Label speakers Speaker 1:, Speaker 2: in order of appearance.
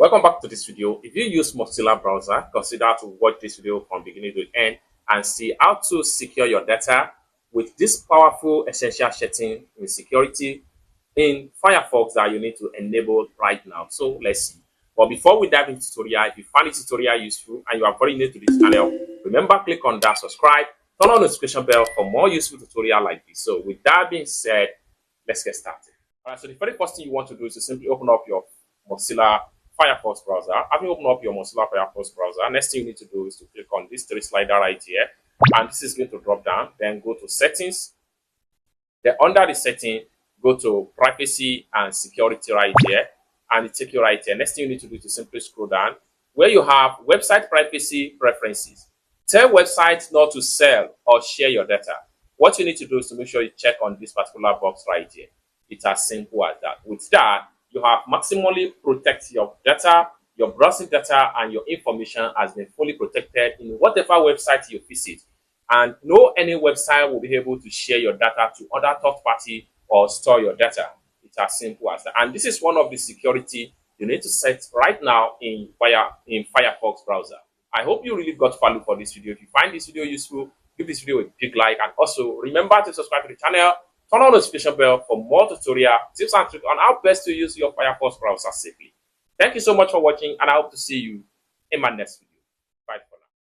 Speaker 1: Welcome back to this video. If you use Mozilla browser, consider to watch this video from beginning to end and see how to secure your data with this powerful essential setting in security in Firefox that you need to enable right now. So let's see. But before we dive into tutorial, if you find this tutorial useful and you are very new to this channel, remember click on that subscribe, turn on the notification bell for more useful tutorial like this. So with that being said, let's get started. All right, so the very first thing you want to do is to simply open up your Mozilla Firefox browser. Having opened up your Mozilla Firefox browser, next thing you need to do is to click on this three slider right here, and this is going to drop down. Then go to settings. Then under the setting, go to privacy and security right here, and it take you right here. Next thing you need to do is to simply scroll down where you have website privacy preferences. Tell websites not to sell or share your data. What you need to do is to make sure you check on this particular box right here. It's as simple as that. With that, you have maximally protect your data, your browsing data, and your information has been fully protected in whatever website you visit. And no any website will be able to share your data to other third party or store your data. It's as simple as that. And this is one of the security you need to set right now in Firefox browser. I hope you really got value for this video. If you find this video useful, give this video a big like, and also remember to subscribe to the channel. Turn on the notification bell for more tutorial tips and tricks on how best to use your Firefox browser safely. Thank you so much for watching, and I hope to see you in my next video.